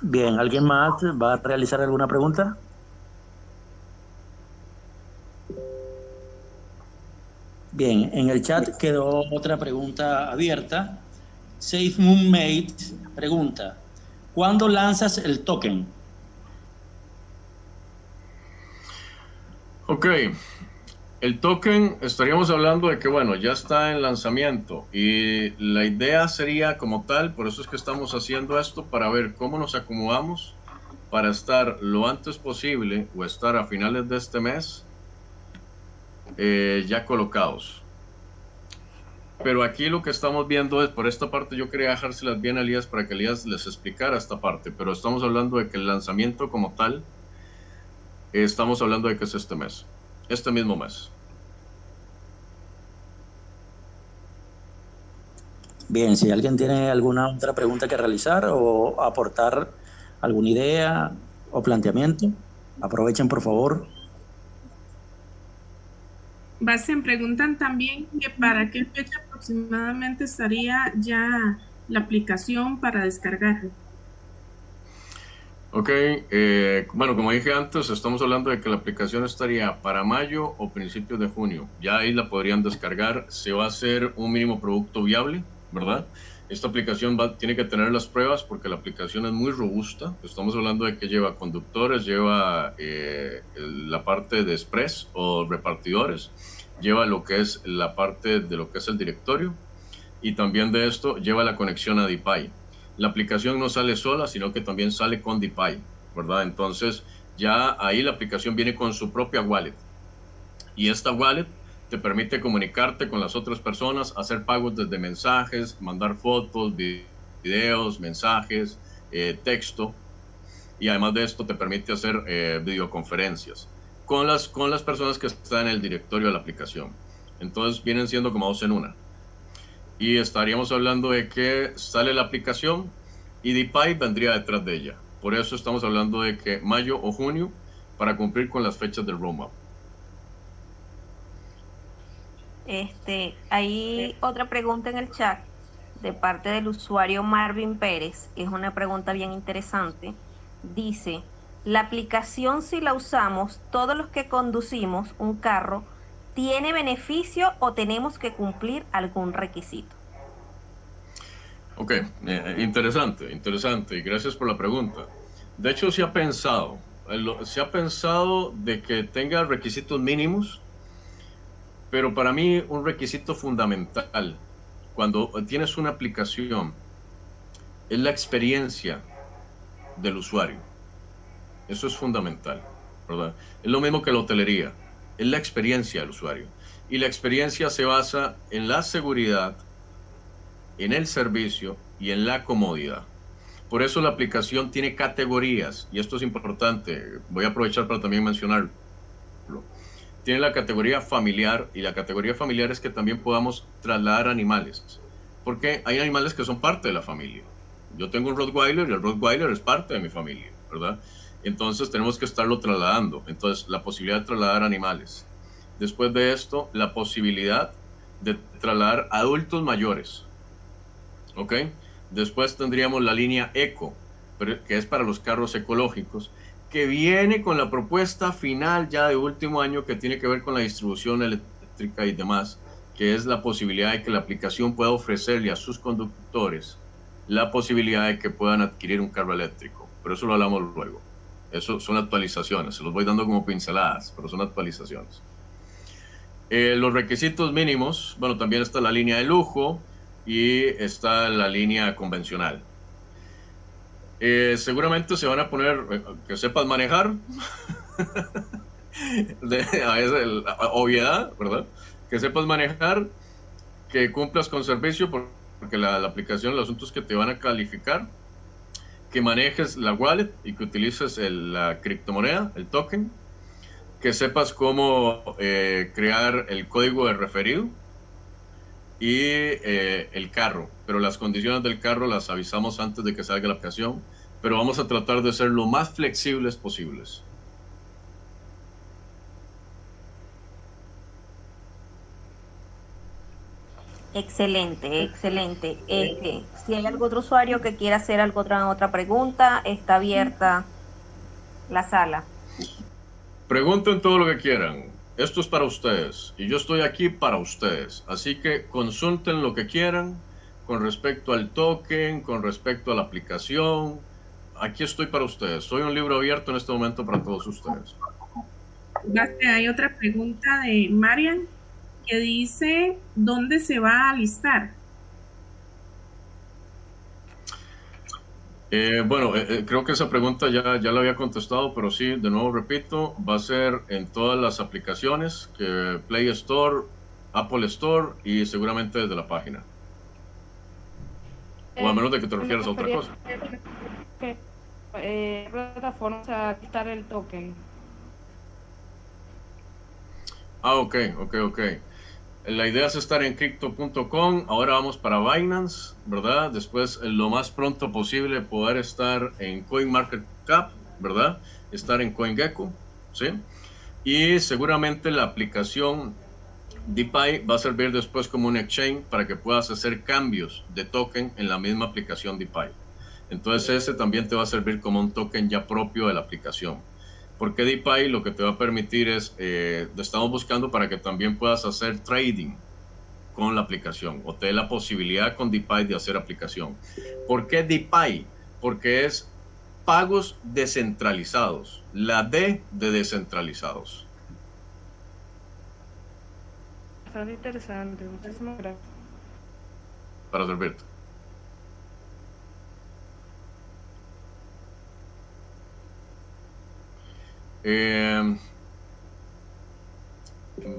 Bien, ¿alguien más va a realizar alguna pregunta? Bien, en el chat quedó otra pregunta abierta. Safe Moon Mate pregunta, ¿cuándo lanzas el token? Ok, el token estaríamos hablando de que, bueno, ya está en lanzamiento y la idea sería como tal, por eso es que estamos haciendo esto, para ver cómo nos acomodamos para estar lo antes posible o estar a finales de este mes ya colocados. Pero aquí lo que estamos viendo es, por esta parte yo quería dejárselas bien a Elías para que Elías les explicara esta parte, pero estamos hablando de que el lanzamiento como tal, estamos hablando de que es este mes, este mismo mes. Bien, si alguien tiene alguna otra pregunta que realizar o aportar alguna idea o planteamiento, aprovechen por favor. Bastian, preguntan también que para qué fecha aproximadamente estaría ya la aplicación para descargarlo. Ok, bueno, como dije antes, estamos hablando de que la aplicación estaría para mayo o principios de junio. Ya ahí la podrían descargar. Se va a hacer un mínimo producto viable, ¿verdad? Esta aplicación tiene que tener las pruebas porque la aplicación es muy robusta. Estamos hablando de que lleva conductores, lleva la parte de express o repartidores, lleva lo que es la parte de lo que es el directorio y también de esto lleva la conexión a DeepI. La aplicación no sale sola, sino que también sale con DeepI, ¿verdad? Entonces ya ahí la aplicación viene con su propia wallet y esta wallet te permite comunicarte con las otras personas, hacer pagos desde mensajes, mandar fotos, videos, mensajes, texto, y además de esto te permite hacer videoconferencias con las personas que están en el directorio de la aplicación. Entonces vienen siendo como dos en una. Y estaríamos hablando de que sale la aplicación y DeepI vendría detrás de ella. Por eso estamos hablando de que mayo o junio para cumplir con las fechas del roadmap. Hay otra pregunta en el chat de parte del usuario Marvin Pérez. Es una pregunta bien interesante. Dice, ¿la aplicación si la usamos todos los que conducimos un carro tiene beneficio o tenemos que cumplir algún requisito? Ok, interesante, y gracias por la pregunta. De hecho, se ha pensado de que tenga requisitos mínimos, pero para mí un requisito fundamental cuando tienes una aplicación es la experiencia del usuario. Eso es fundamental, ¿verdad? Es lo mismo que la hotelería, es la experiencia del usuario. Y la experiencia se basa en la seguridad, en el servicio y en la comodidad. Por eso la aplicación tiene categorías, y esto es importante, voy a aprovechar para también mencionarlo. Tiene la categoría familiar, y la categoría familiar es que también podamos trasladar animales, porque hay animales que son parte de la familia. Yo tengo un Rottweiler y el Rottweiler es parte de mi familia, ¿verdad? Entonces tenemos que estarlo trasladando. Entonces la posibilidad de trasladar animales. Después de esto, la posibilidad de trasladar adultos mayores. ¿Ok? Después tendríamos la línea Eco, que es para los carros ecológicos, que viene con la propuesta final ya de último año que tiene que ver con la distribución eléctrica y demás, que es la posibilidad de que la aplicación pueda ofrecerle a sus conductores la posibilidad de que puedan adquirir un carro eléctrico. Pero eso lo hablamos luego. Eso son actualizaciones, se los voy dando como pinceladas, pero son actualizaciones. Los requisitos mínimos, bueno, también está la línea de lujo y está la línea convencional. Seguramente se van a poner que sepas manejar, a veces obviedad, ¿verdad? Que sepas manejar, que cumplas con servicio, porque la aplicación, los asuntos que te van a calificar, que manejes la wallet y que utilices la criptomoneda, el token, que sepas cómo crear el código de referido y el carro, pero las condiciones del carro las avisamos antes de que salga la aplicación, pero vamos a tratar de ser lo más flexibles posibles. Excelente, excelente. Si hay algún otro usuario que quiera hacer otra pregunta, está abierta la sala. Pregunten todo lo que quieran. Esto es para ustedes y yo estoy aquí para ustedes. Así que consulten lo que quieran con respecto al token, con respecto a la aplicación. Aquí estoy para ustedes. Soy un libro abierto en este momento para todos ustedes. Hay otra pregunta de Marian que dice, ¿dónde se va a alistar? Bueno, creo que esa pregunta ya la había contestado, pero sí, de nuevo repito, va a ser en todas las aplicaciones, que Play Store, Apple Store y seguramente desde la página. O a menos de que te refieras a otra cosa. Plataformas a quitar el token. Ok. La idea es estar en crypto.com, ahora vamos para Binance, ¿verdad? Después, lo más pronto posible, poder estar en CoinMarketCap, ¿verdad? Estar en CoinGecko, ¿sí? Y seguramente la aplicación DePi va a servir después como un exchange para que puedas hacer cambios de token en la misma aplicación DePi. Entonces ese también te va a servir como un token ya propio de la aplicación. Porque DePi lo que te va a permitir es, estamos buscando para que también puedas hacer trading con la aplicación o te dé la posibilidad con DePi de hacer aplicación. ¿Por qué DePi? Porque es pagos descentralizados, la D de descentralizados. Bastante interesante, muchísimas gracias. Para servirte.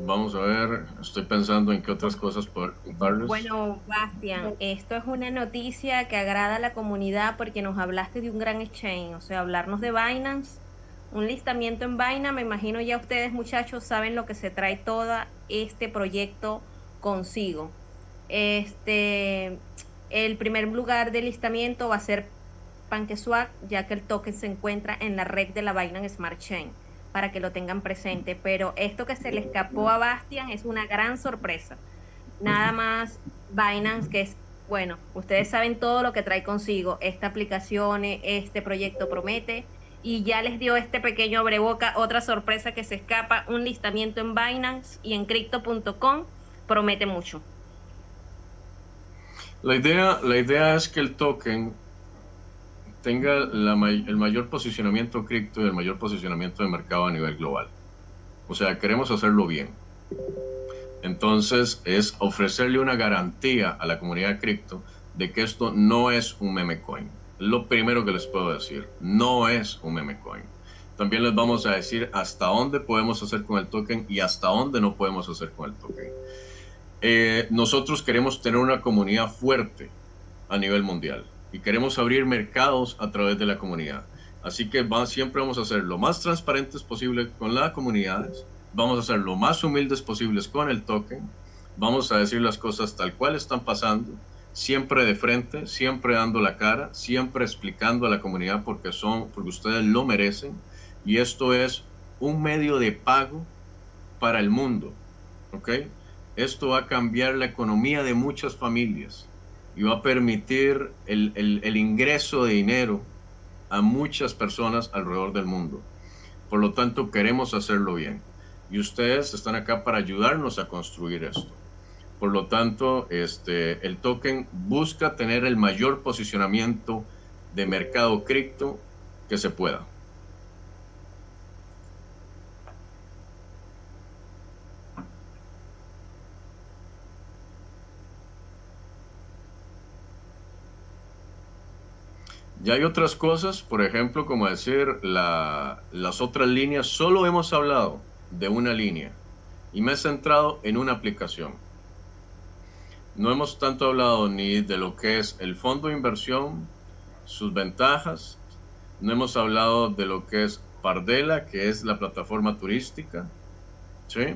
Vamos a ver, estoy pensando en qué otras cosas poder contarles. Bueno, Bastian, esto es una noticia que agrada a la comunidad porque nos hablaste de un gran exchange, o sea, hablarnos de Binance, un listamiento en Binance. Me imagino ya ustedes, muchachos, saben lo que se trae todo este proyecto consigo. El primer lugar de listamiento va a ser PancakeSwap, ya que el token se encuentra en la red de la Binance Smart Chain, para que lo tengan presente. Pero esto que se le escapó a Bastian es una gran sorpresa. Nada más Binance, que es, bueno, ustedes saben todo lo que trae consigo esta aplicación, este proyecto promete, y ya les dio este pequeño abreboca, otra sorpresa que se escapa, un listamiento en Binance y en crypto.com, promete mucho. La idea es que el token tenga el mayor posicionamiento cripto y el mayor posicionamiento de mercado a nivel global. O sea, queremos hacerlo bien. Entonces, es ofrecerle una garantía a la comunidad cripto de que esto no es un meme coin. Lo primero que les puedo decir, no es un meme coin. También les vamos a decir hasta dónde podemos hacer con el token y hasta dónde no podemos hacer con el token. Nosotros queremos tener una comunidad fuerte a nivel mundial y queremos abrir mercados a través de la comunidad. Así que siempre vamos a ser lo más transparentes posible con las comunidades, vamos a ser lo más humildes posibles con el token, vamos a decir las cosas tal cual están pasando, siempre de frente, siempre dando la cara, siempre explicando a la comunidad porque ustedes lo merecen, y esto es un medio de pago para el mundo, ¿ok? Esto va a cambiar la economía de muchas familias y va a permitir el ingreso de dinero a muchas personas alrededor del mundo. Por lo tanto, queremos hacerlo bien. Y ustedes están acá para ayudarnos a construir esto. Por lo tanto, el token busca tener el mayor posicionamiento de mercado cripto que se pueda. Ya hay otras cosas, por ejemplo, como decir las otras líneas. Solo hemos hablado de una línea y me he centrado en una aplicación. No hemos tanto hablado ni de lo que es el fondo de inversión, sus ventajas. No hemos hablado de lo que es Pardela, que es la plataforma turística, ¿sí?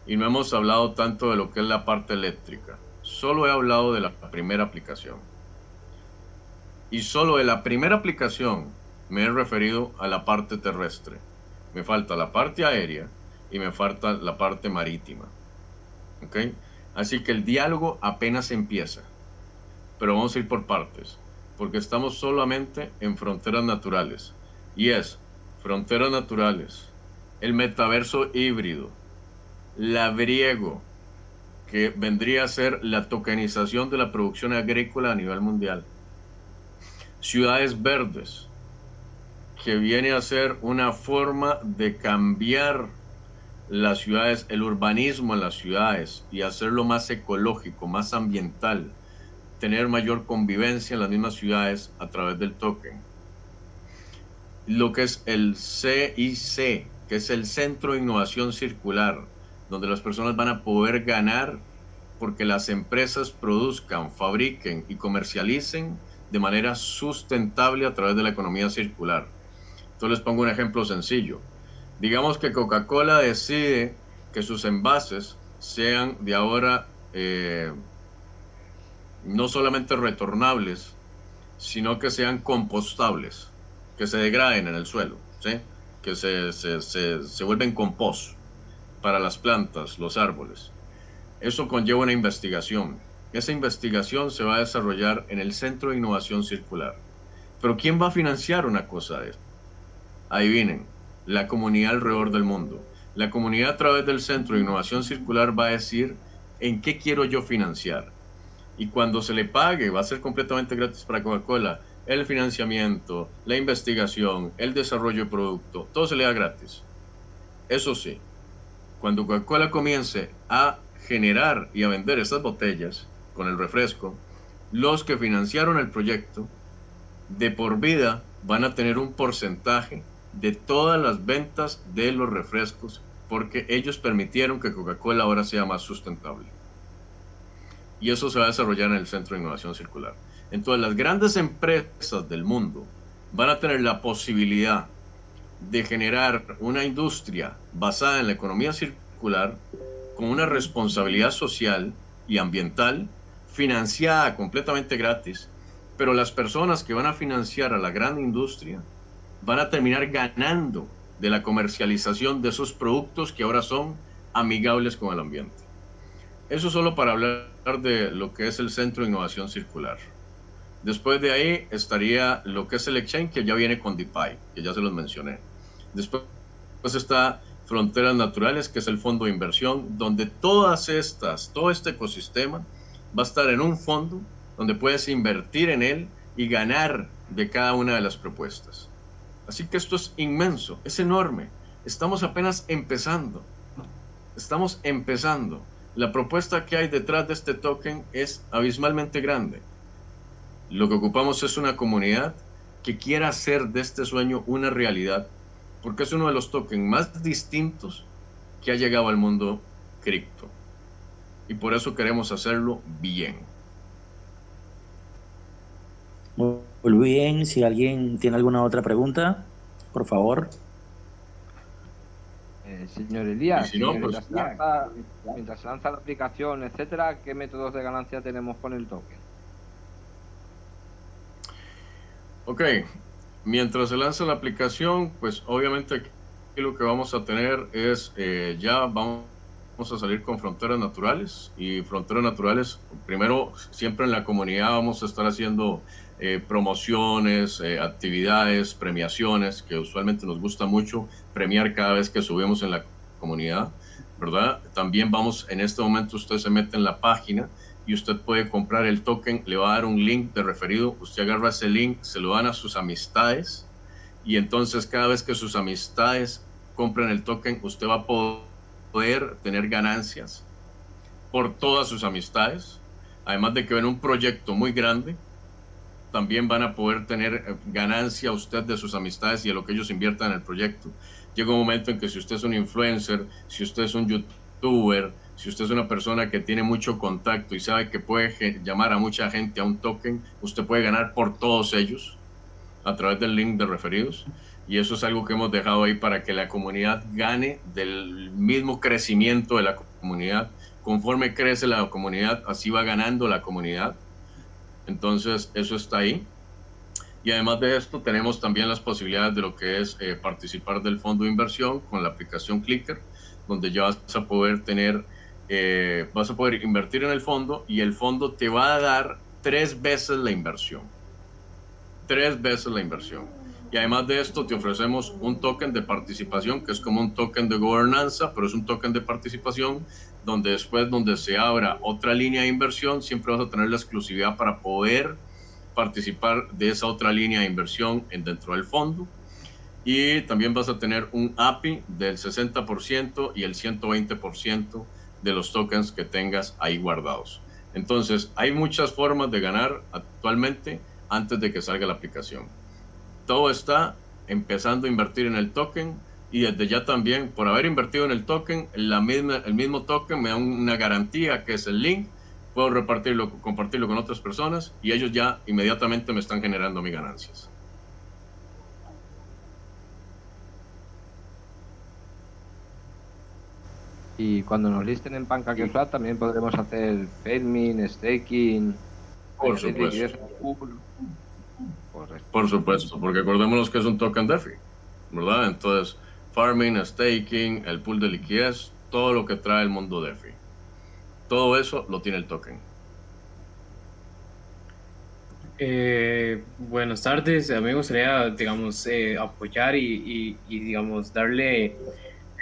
Y no hemos hablado tanto de lo que es la parte eléctrica. Solo he hablado de la primera aplicación. Y solo de la primera aplicación me he referido a la parte terrestre. Me falta la parte aérea y me falta la parte marítima. ¿Ok? Así que el diálogo apenas empieza. Pero vamos a ir por partes, porque estamos solamente en fronteras naturales. Y es fronteras naturales, el metaverso híbrido, labriego, que vendría a ser la tokenización de la producción agrícola a nivel mundial. Ciudades verdes, que viene a ser una forma de cambiar las ciudades, el urbanismo en las ciudades y hacerlo más ecológico, más ambiental, tener mayor convivencia en las mismas ciudades a través del token. Lo que es el CIC, que es el Centro de Innovación Circular, donde las personas van a poder ganar porque las empresas produzcan, fabriquen y comercialicen de manera sustentable a través de la economía circular. Entonces les pongo un ejemplo sencillo. Digamos que Coca-Cola decide que sus envases sean de ahora no solamente retornables, sino que sean compostables, que se degraden en el suelo, ¿sí? Que se vuelven compost para las plantas, los árboles. Eso conlleva una investigación. Esa investigación se va a desarrollar en el Centro de Innovación Circular. Pero ¿quién va a financiar una cosa de esto? Adivinen, la comunidad alrededor del mundo. La comunidad a través del Centro de Innovación Circular va a decir en qué quiero yo financiar. Y cuando se le pague, va a ser completamente gratis para Coca-Cola, el financiamiento, la investigación, el desarrollo de producto, todo se le da gratis. Eso sí, cuando Coca-Cola comience a generar y a vender estas botellas con el refresco, los que financiaron el proyecto de por vida van a tener un porcentaje de todas las ventas de los refrescos porque ellos permitieron que Coca-Cola ahora sea más sustentable. Y eso se va a desarrollar en el Centro de Innovación Circular. Entonces las grandes empresas del mundo van a tener la posibilidad de generar una industria basada en la economía circular con una responsabilidad social y ambiental financiada completamente gratis, pero las personas que van a financiar a la gran industria van a terminar ganando de la comercialización de esos productos que ahora son amigables con el ambiente. Eso solo para hablar de lo que es el Centro de Innovación Circular. Después de ahí estaría lo que es el exchange, que ya viene con DeFi, que ya se los mencioné. Después está Fronteras Naturales, que es el fondo de inversión, donde todo este ecosistema va a estar en un fondo donde puedes invertir en él y ganar de cada una de las propuestas. Así que esto es inmenso, es enorme. Estamos apenas empezando. Estamos empezando. La propuesta que hay detrás de este token es abismalmente grande. Lo que ocupamos es una comunidad que quiera hacer de este sueño una realidad, porque es uno de los tokens más distintos que ha llegado al mundo cripto. Y por eso queremos hacerlo bien. Muy bien, si alguien tiene alguna otra pregunta, por favor. Señor Elías, si no, mientras se lanza la aplicación, etcétera, ¿qué métodos de ganancia tenemos con el token? Ok, mientras se lanza la aplicación, pues obviamente aquí lo que vamos a tener es, ya vamos a salir con Fronteras Naturales, y Fronteras Naturales, primero, siempre en la comunidad vamos a estar haciendo promociones, actividades, premiaciones, que usualmente nos gusta mucho premiar cada vez que subimos en la comunidad, ¿verdad? También vamos, en este momento usted se mete en la página y usted puede comprar el token, le va a dar un link de referido, usted agarra ese link, se lo dan a sus amistades, y entonces cada vez que sus amistades compren el token, usted va a poder tener ganancias por todas sus amistades, además de que ven un proyecto muy grande, también van a poder tener ganancia usted de sus amistades y de lo que ellos inviertan en el proyecto. Llega un momento en que si usted es un influencer, si usted es un youtuber, si usted es una persona que tiene mucho contacto y sabe que puede llamar a mucha gente a un token, usted puede ganar por todos ellos a través del link de referidos. Y eso es algo que hemos dejado ahí para que la comunidad gane del mismo crecimiento de la comunidad. Conforme crece la comunidad, así va ganando la comunidad. Entonces, eso está ahí. Y además de esto, tenemos también las posibilidades de lo que es participar del fondo de inversión con la aplicación Clicker, donde ya vas a poder tener, vas a poder invertir en el fondo y el fondo te va a dar 3 veces la inversión. 3 veces la inversión. Y además de esto, te ofrecemos un token de participación, que es como un token de gobernanza, pero es un token de participación, donde después, donde se abra otra línea de inversión, siempre vas a tener la exclusividad para poder participar de esa otra línea de inversión dentro del fondo. Y también vas a tener un API del 60% y el 120% de los tokens que tengas ahí guardados. Entonces, hay muchas formas de ganar actualmente antes de que salga la aplicación. Todo está empezando a invertir en el token y desde ya también, por haber invertido en el token, el mismo token me da una garantía que es el link, puedo compartirlo con otras personas y ellos ya inmediatamente me están generando mis ganancias. Y cuando nos listen en PancakeSwap también podremos hacer farming, staking. Por supuesto. Por supuesto, porque acordémonos que es un token DeFi, ¿verdad? Entonces, farming, staking, el pool de liquidez, todo lo que trae el mundo DeFi. Todo eso lo tiene el token. Buenas tardes, a mí me gustaría, digamos, apoyar y, digamos, darle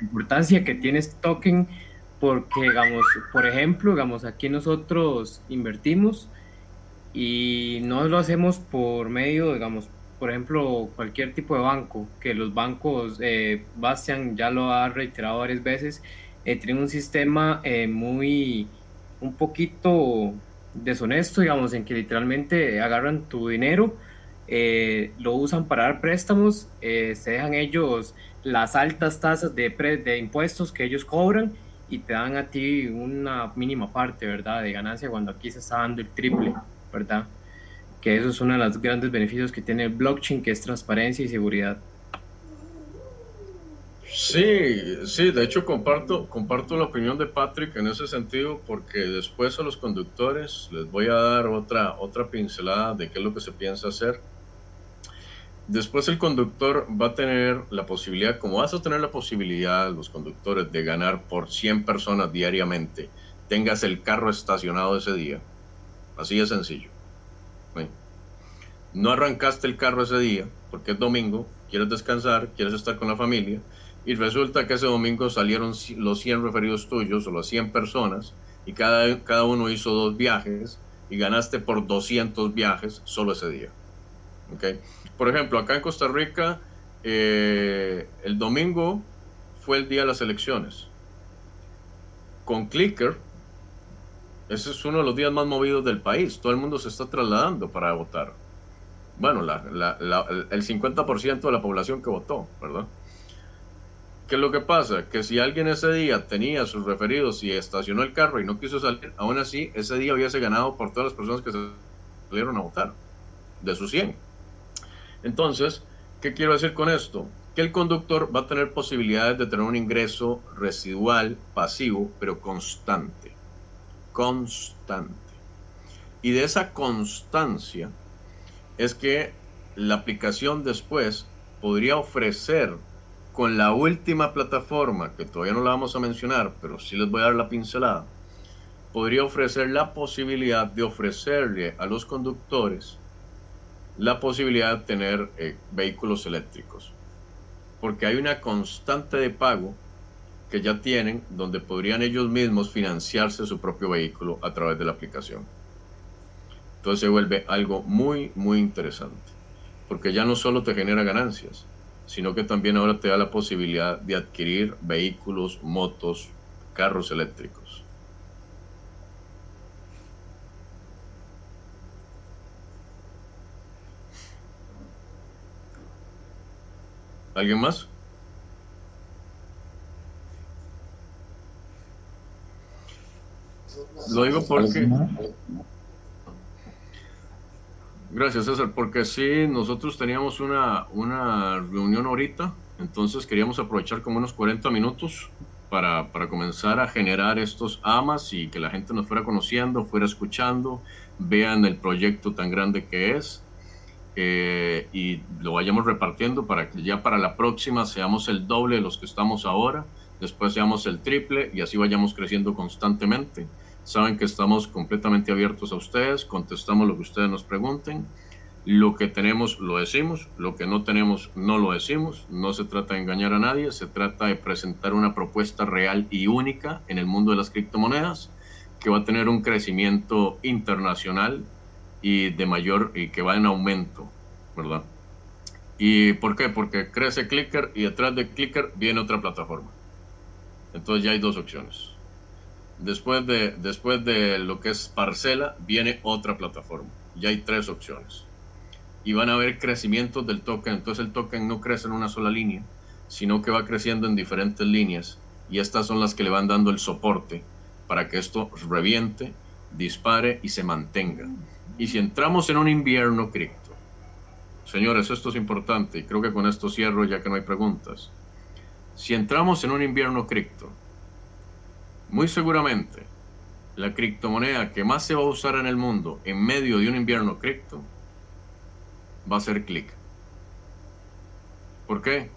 importancia que tiene este token porque, digamos, por ejemplo, digamos, aquí nosotros invertimos y no lo hacemos por medio, digamos, por ejemplo, cualquier tipo de banco, que los bancos, Bastian ya lo ha reiterado varias veces, tienen un sistema un poquito deshonesto, digamos, en que literalmente agarran tu dinero, lo usan para dar préstamos, se dejan ellos las altas tasas de impuestos que ellos cobran y te dan a ti una mínima parte, ¿verdad?, de ganancia cuando aquí se está dando el triple, ¿verdad? Que eso es uno de los grandes beneficios que tiene el blockchain, que es transparencia y seguridad. Sí, de hecho comparto la opinión de Patrick en ese sentido, porque después a los conductores les voy a dar otra pincelada de qué es lo que se piensa hacer. Después el conductor va a tener la posibilidad, como vas a tener la posibilidad, los conductores, de ganar por 100 personas diariamente, tengas el carro estacionado ese día. Así de sencillo. Bueno, no arrancaste el carro ese día porque es domingo, quieres descansar, quieres estar con la familia, y resulta que ese domingo salieron los 100 referidos tuyos o las 100 personas y cada uno hizo 2 viajes y ganaste por 200 viajes solo ese día. ¿Okay? Por ejemplo, acá en Costa Rica, el domingo fue el día de las elecciones. Con Clicker, ese es uno de los días más movidos del país. Todo el mundo se está trasladando para votar. Bueno, el 50% de la población que votó, ¿verdad? ¿Qué es lo que pasa? Que si alguien ese día tenía sus referidos y estacionó el carro y no quiso salir, aún así, ese día hubiese ganado por todas las personas que salieron a votar, de sus 100. Entonces, ¿qué quiero decir con esto? Que el conductor va a tener posibilidades de tener un ingreso residual, pasivo, pero constante. Y de esa constancia es que la aplicación después podría ofrecer, con la última plataforma, que todavía no la vamos a mencionar, pero sí les voy a dar la pincelada, podría ofrecer la posibilidad de ofrecerle a los conductores la posibilidad de tener vehículos eléctricos, porque hay una constante de pago que ya tienen, donde podrían ellos mismos financiarse su propio vehículo a través de la aplicación. Entonces se vuelve algo muy, muy interesante, porque ya no solo te genera ganancias, sino que también ahora te da la posibilidad de adquirir vehículos, motos, carros eléctricos. ¿Alguien más? Lo digo porque... Gracias, César, porque sí, nosotros teníamos una reunión ahorita, entonces queríamos aprovechar como unos 40 minutos para comenzar a generar estos AMAs y que la gente nos fuera conociendo, fuera escuchando, vean el proyecto tan grande que es, y lo vayamos repartiendo para que ya para la próxima seamos el doble de los que estamos ahora, después seamos el triple y así vayamos creciendo constantemente. Saben que estamos completamente abiertos a ustedes, contestamos lo que ustedes nos pregunten, lo que tenemos lo decimos, lo que no tenemos no lo decimos, no se trata de engañar a nadie, se trata de presentar una propuesta real y única en el mundo de las criptomonedas que va a tener un crecimiento internacional y que va en aumento, ¿verdad? ¿Y por qué? Porque crece Clicker y detrás de Clicker viene otra plataforma. Entonces ya hay 2 opciones. Después de lo que es parcela, viene otra plataforma. Ya hay 3 opciones. Y van a haber crecimientos del token. Entonces el token no crece en una sola línea, sino que va creciendo en diferentes líneas. Y estas son las que le van dando el soporte para que esto reviente, dispare y se mantenga. Y si entramos en un invierno cripto, señores, esto es importante y creo que con esto cierro ya que no hay preguntas. Si entramos en un invierno cripto, muy seguramente la criptomoneda que más se va a usar en el mundo en medio de un invierno cripto va a ser Click. ¿Por qué?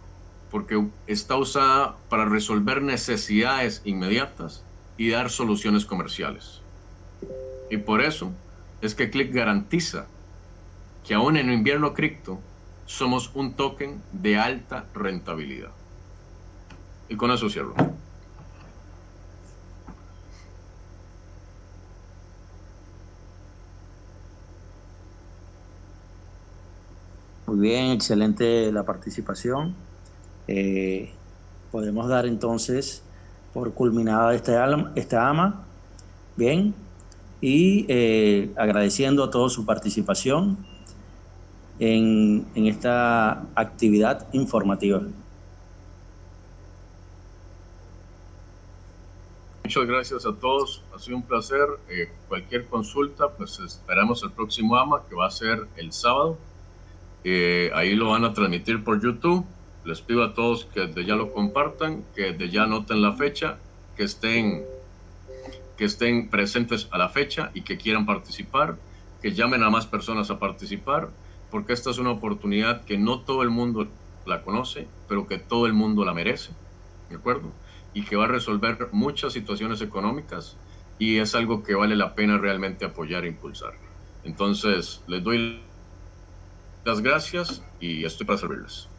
Porque está usada para resolver necesidades inmediatas y dar soluciones comerciales. Y por eso es que Click garantiza que aún en invierno cripto somos un token de alta rentabilidad. Y con eso cierro. Muy bien, excelente la participación. Podemos dar entonces por culminada esta AMA. Bien, y agradeciendo a todos su participación en esta actividad informativa. Muchas gracias a todos, ha sido un placer. Cualquier consulta, pues esperamos el próximo AMA, que va a ser el sábado. Ahí lo van a transmitir por YouTube. Les pido a todos que desde ya lo compartan, que desde ya anoten la fecha, que estén presentes a la fecha y que quieran participar, que llamen a más personas a participar, porque esta es una oportunidad que no todo el mundo la conoce, pero que todo el mundo la merece, ¿de acuerdo? Y que va a resolver muchas situaciones económicas y es algo que vale la pena realmente apoyar e impulsar. Entonces, les doy las gracias y estoy para servirles.